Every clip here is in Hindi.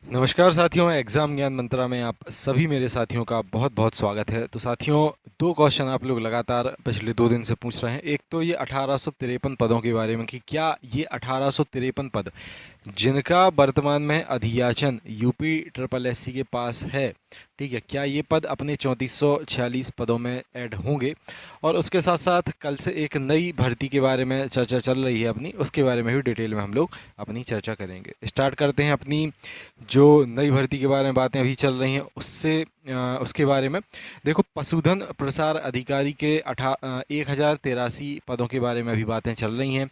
नमस्कार साथियों, एग्ज़ाम ज्ञान मंत्रा में आप सभी मेरे साथियों का बहुत बहुत स्वागत है। तो साथियों, दो क्वेश्चन आप लोग लगातार पिछले 2 दिन से पूछ रहे हैं। एक तो ये 1853 पदों के बारे में कि क्या ये 1853 पद जिनका वर्तमान में अधियाचन यूपी ट्रिपल एससी के पास है, ठीक है, क्या ये पद अपने 3446 पदों में ऐड होंगे। और उसके साथ साथ कल से एक नई भर्ती के बारे में चर्चा चल रही है अपनी, उसके बारे में भी डिटेल में हम लोग अपनी चर्चा करेंगे। स्टार्ट करते हैं अपनी जो नई भर्ती के बारे में बातें अभी चल रही हैं उसके बारे में। देखो, पशुधन प्रसार अधिकारी के 1083 पदों के बारे में अभी बातें चल रही हैं।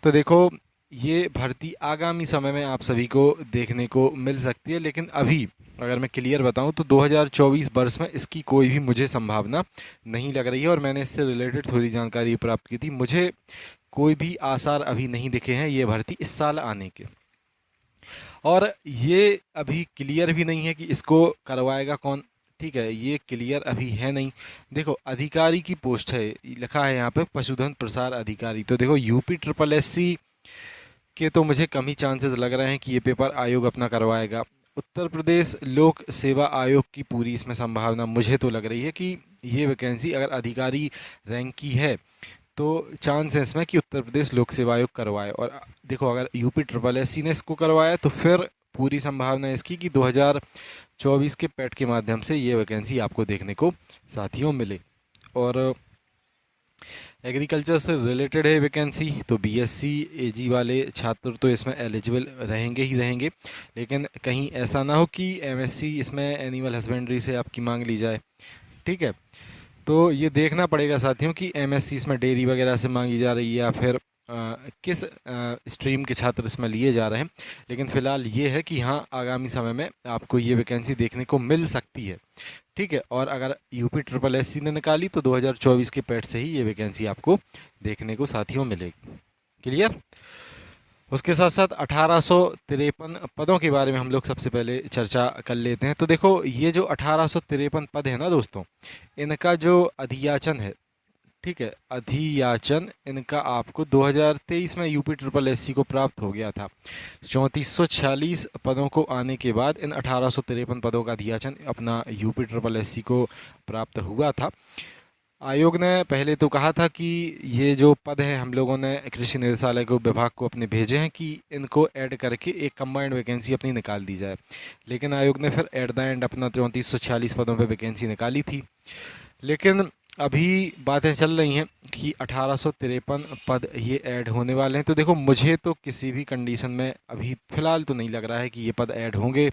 तो देखो, ये भर्ती आगामी समय में आप सभी को देखने को मिल सकती है, लेकिन अभी अगर मैं क्लियर बताऊं तो 2024 वर्ष में इसकी कोई भी मुझे संभावना नहीं लग रही है। और मैंने इससे रिलेटेड थोड़ी जानकारी प्राप्त की थी, मुझे कोई भी आसार अभी नहीं दिखे हैं ये भर्ती इस साल आने के। और ये अभी क्लियर भी नहीं है कि इसको करवाएगा कौन, ठीक है, ये क्लियर अभी है नहीं। देखो, अधिकारी की पोस्ट है, लिखा है यहाँ पे पशुधन प्रसार अधिकारी। तो देखो, यूपी ट्रिपल एससी के तो मुझे कम ही चांसेस लग रहे हैं कि ये पेपर आयोग अपना करवाएगा। उत्तर प्रदेश लोक सेवा आयोग की पूरी इसमें संभावना मुझे तो लग रही है कि ये वैकेंसी अगर अधिकारी रैंक की है तो चांस है इसमें कि उत्तर प्रदेश लोक सेवा आयोग करवाए। और देखो, अगर यूपी ट्रिपल एससी ने इसको करवाया तो फिर पूरी संभावना है इसकी कि 2024 के पैट के माध्यम से ये वैकेंसी आपको देखने को साथियों मिले। और एग्रीकल्चर से रिलेटेड है वैकेंसी, तो बीएससी एजी वाले छात्र तो इसमें एलिजिबल रहेंगे ही रहेंगे। लेकिन कहीं ऐसा ना हो कि एमएससी इसमें एनिमल हस्बेंड्री से आपकी मांग ली जाए, ठीक है। तो ये देखना पड़ेगा साथियों कि एमएससी इसमें डेयरी वगैरह से मांगी जा रही है या फिर किस स्ट्रीम के छात्र इसमें लिए जा रहे हैं। लेकिन फ़िलहाल ये है कि हाँ, आगामी समय में आपको ये वैकेंसी देखने को मिल सकती है, ठीक है। और अगर यूपी ट्रिपल एससी ने निकाली तो 2024 के पैट से ही ये वैकेंसी आपको देखने को साथियों मिलेगी। क्लियर। उसके साथ साथ 1853 पदों के बारे में हम लोग सबसे पहले चर्चा कर लेते हैं। तो देखो, ये जो 1853 पद है ना दोस्तों, इनका जो अधियाचन है, ठीक है, अधियाचन इनका आपको 2023 में यूपी ट्रिपल एससी को प्राप्त हो गया था। 3446 पदों को आने के बाद इन 1853 पदों का अधियाचन अपना यूपी ट्रिपल एससी को प्राप्त हुआ था। आयोग ने पहले तो कहा था कि ये जो पद हैं हम लोगों ने कृषि निदेशालय को, विभाग को अपने भेजे हैं कि इनको ऐड करके एक कंबाइंड वैकेंसी अपनी निकाल दी जाए। लेकिन आयोग ने फिर एट द एंड अपना 3446 पदों पे वैकेंसी निकाली थी। लेकिन अभी बातें चल रही हैं कि 1853 पद ये ऐड होने वाले हैं। तो देखो, मुझे तो किसी भी कंडीशन में अभी फ़िलहाल तो नहीं लग रहा है कि ये पद ऐड होंगे।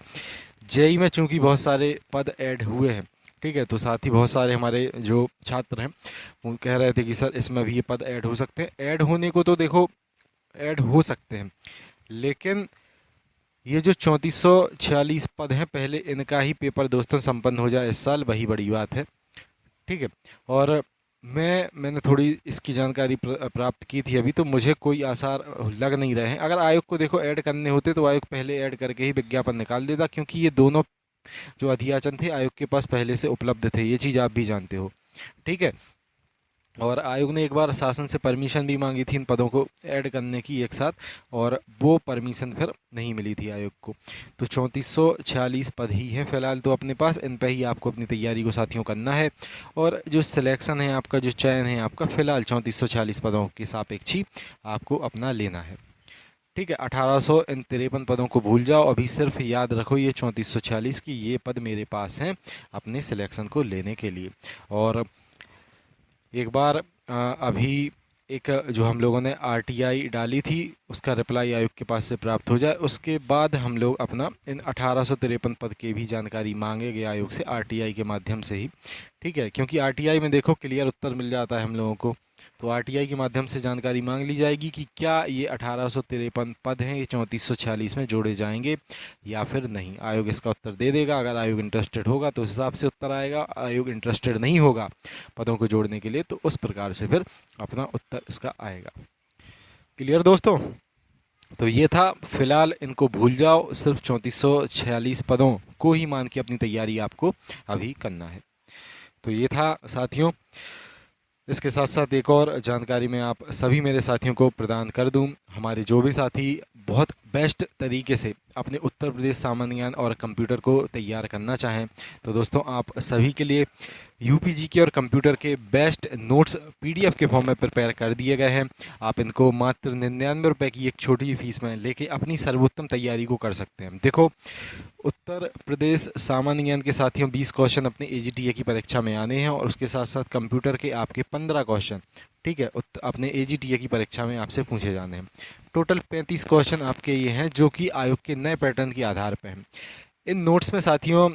जेई में चूंकि बहुत सारे पद ऐड हुए हैं, ठीक है, तो साथ ही बहुत सारे हमारे जो छात्र हैं वो कह रहे थे कि सर इसमें भी ये पद ऐड हो सकते हैं। ऐड होने को तो देखो ऐड हो सकते हैं, लेकिन ये जो 3446 पद हैं, पहले इनका ही पेपर दोस्तों संपन्न हो जाए इस साल, वही बड़ी बात है, ठीक है। और मैंने थोड़ी इसकी जानकारी प्राप्त की थी अभी, तो मुझे कोई आसार लग नहीं रहे हैं। अगर आयोग को देखो ऐड करने होते तो आयोग पहले ऐड करके ही विज्ञापन निकाल देता, क्योंकि ये दोनों जो अधियाचन थे आयोग के पास पहले से उपलब्ध थे, ये चीज़ आप भी जानते हो, ठीक है। और आयोग ने एक बार शासन से परमिशन भी मांगी थी इन पदों को ऐड करने की एक साथ, और वो परमिशन फिर नहीं मिली थी आयोग को। तो 3446 पद ही हैं फ़िलहाल तो अपने पास, इन पर ही आपको अपनी तैयारी को साथियों करना है। और जो सिलेक्शन है आपका, जो चयन है आपका, फ़िलहाल 3446 पदों के सापेक्ष ही आपको अपना लेना है, ठीक है। 1853 पदों को भूल जाओ, अभी सिर्फ याद रखो ये 3446 की ये पद मेरे पास हैं अपने सिलेक्शन को लेने के लिए। और एक बार अभी एक जो हम लोगों ने आरटीआई डाली थी उसका रिप्लाई आयोग के पास से प्राप्त हो जाए, उसके बाद हम लोग अपना इन 1853 पद की भी जानकारी मांगेंगे आयोग से आरटीआई के माध्यम से ही, ठीक है। क्योंकि आरटीआई में देखो क्लियर उत्तर मिल जाता है हम लोगों को, तो आरटीआई के माध्यम से जानकारी मांग ली जाएगी कि क्या ये 1853 पद हैं ये 3446 में जोड़े जाएंगे या फिर नहीं। आयोग इसका उत्तर दे देगा। अगर आयोग इंटरेस्टेड होगा तो उस हिसाब से उत्तर आएगा, आयोग इंटरेस्टेड नहीं होगा पदों को जोड़ने के लिए तो उस प्रकार से फिर अपना उत्तर इसका आएगा। क्लियर दोस्तों। तो ये था, फिलहाल इनको भूल जाओ, सिर्फ 3446 पदों को ही मान के अपनी तैयारी आपको अभी करना है। तो ये था साथियों। इसके साथ साथ एक और जानकारी मैं आप सभी मेरे साथियों को प्रदान कर दूं। हमारे जो भी साथी बहुत बेस्ट तरीके से अपने उत्तर प्रदेश सामान्य ज्ञान और कंप्यूटर को तैयार करना चाहें, तो दोस्तों आप सभी के लिए यूपीजी के और कंप्यूटर के बेस्ट नोट्स पीडीएफ के फॉर्म में प्रिपेयर कर दिए गए हैं। आप इनको मात्र 99 रुपये की एक छोटी फीस में लेके अपनी सर्वोत्तम तैयारी को कर सकते हैं। देखो, उत्तर प्रदेश सामान्य ज्ञान के साथियों 20 क्वेश्चन अपने एजीटीए की परीक्षा में आने हैं और उसके साथ साथ कंप्यूटर के आपके 15 क्वेश्चन, ठीक है, अपने एजीटीए की परीक्षा में आपसे पूछे जाने हैं। टोटल 35 क्वेश्चन आपके ये हैं जो कि आयोग के नए पैटर्न के आधार पर हैं। इन नोट्स में साथियों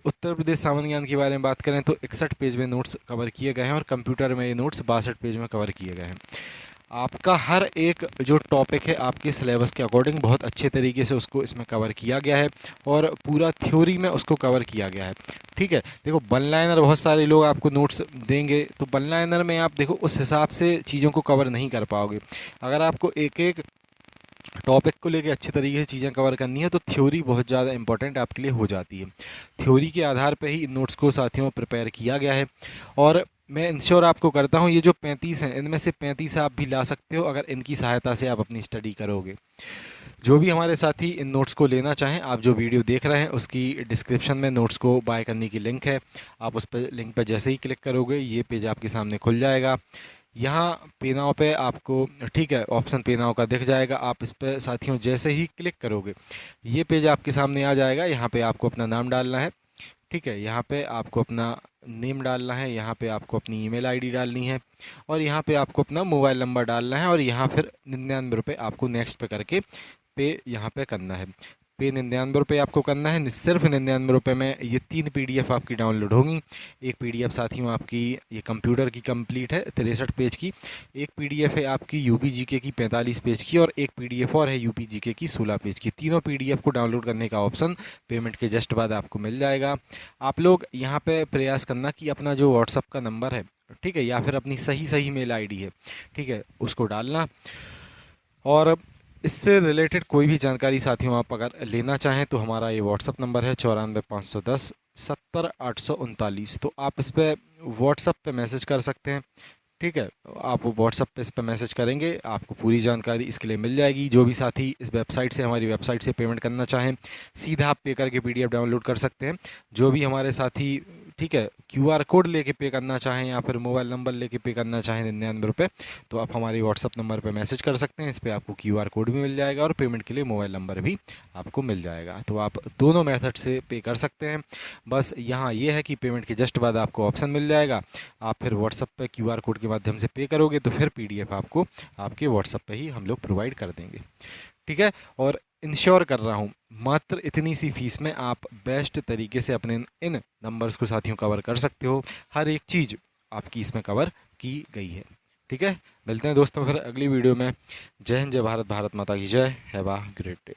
उत्तर प्रदेश सामान्य ज्ञान के बारे में बात करें तो 61 पेज में नोट्स कवर किए गए हैं और कंप्यूटर में ये नोट्स 62 पेज में कवर किए गए हैं। आपका हर एक जो टॉपिक है आपके सिलेबस के अकॉर्डिंग बहुत अच्छे तरीके से उसको इसमें कवर किया गया है और पूरा थ्योरी में उसको कवर किया गया है। ठीक है, देखो वन लाइनर बहुत सारे लोग आपको नोट्स देंगे तो वन लाइनर में आप देखो उस हिसाब से चीज़ों को कवर नहीं कर पाओगे। अगर आपको एक एक टॉपिक को लेके अच्छे तरीके से चीज़ें कवर करनी है तो थ्योरी बहुत ज़्यादा इंपॉर्टेंट आपके लिए हो जाती है। थ्योरी के आधार पे ही इन नोट्स को साथियों प्रिपेयर किया गया है और मैं इंश्योर आपको करता हूँ ये जो 35 हैं इनमें से 35 आप भी ला सकते हो अगर इनकी सहायता से आप अपनी स्टडी करोगे। जो भी हमारे साथी इन नोट्स को लेना चाहें, आप जो वीडियो देख रहे हैं उसकी डिस्क्रिप्शन में नोट्स को बाय करने की लिंक है। आप उस पर लिंक पर जैसे ही क्लिक करोगे ये पेज आपके सामने खुल जाएगा। यहाँ पे नाउ पे आपको, ठीक है, ऑप्शन पे नाउ का दिख जाएगा। आप इस पर साथियों जैसे ही क्लिक करोगे ये पेज आपके सामने आ जाएगा। यहाँ पे आपको अपना नाम डालना है, ठीक है, यहाँ पे आपको अपना नेम डालना है, यहाँ पे आपको अपनी ईमेल आईडी डालनी है और यहाँ पे आपको अपना मोबाइल नंबर डालना है और यहाँ फिर 99 रुपये आपको नेक्स्ट पे करके पे यहाँ पे करना है। पे 99 रुपये आपको करना है। सिर्फ 99 रुपये में ये 3 पीडीएफ आपकी डाउनलोड होंगी। एक पीडीएफ साथियों आपकी ये कंप्यूटर की कंप्लीट है 63 पेज की, एक पीडीएफ है आपकी यूपी जीके की 45 पेज की और एक पीडीएफ और है यूपी जीके की 16 पेज की। तीनों पीडीएफ को डाउनलोड करने का ऑप्शन पेमेंट के जस्ट बाद आपको मिल जाएगा। आप लोग यहाँ पर प्रयास करना कि अपना जो व्हाट्सअप का नंबर है, ठीक है, या फिर अपनी सही मेल आई है, ठीक है, उसको डालना। और इससे रिलेटेड कोई भी जानकारी साथियों आप अगर लेना चाहें तो हमारा ये व्हाट्सअप नंबर है 94 510 70 839। तो आप इस पर व्हाट्सअप पे मैसेज कर सकते हैं, ठीक है। आप व्हाट्सअप पे इस पर मैसेज करेंगे आपको पूरी जानकारी इसके लिए मिल जाएगी। जो भी साथी इस वेबसाइट से, हमारी वेबसाइट से पेमेंट करना चाहें सीधा आप पे करके पीडीएफ डाउनलोड कर सकते हैं। जो भी हमारे साथी, ठीक है, क्यूआर कोड लेके पे करना चाहें या फिर मोबाइल नंबर लेके पे करना चाहें 99 रुपये, तो आप हमारे व्हाट्सअप नंबर पे मैसेज कर सकते हैं। इस पर आपको क्यूआर कोड भी मिल जाएगा और पेमेंट के लिए मोबाइल नंबर भी आपको मिल जाएगा। तो आप दोनों मेथड से पे कर सकते हैं। बस यहाँ ये है कि पेमेंट के जस्ट बाद आपको ऑप्शन मिल जाएगा, आप फिर व्हाट्सअप पे क्यूआर कोड के माध्यम से पे करोगे तो फिर पीडीएफ आपको आपके व्हाट्सअप पे ही हम लोग प्रोवाइड कर देंगे, ठीक है। और इंश्योर कर रहा हूँ मात्र इतनी सी फीस में आप बेस्ट तरीके से अपने इन नंबर्स को साथियों कवर कर सकते हो। हर एक चीज़ आपकी इसमें कवर की गई है, ठीक है। मिलते हैं दोस्तों फिर अगली वीडियो में। जय हिंद, जय भारत, भारत माता की जय। Have a great day.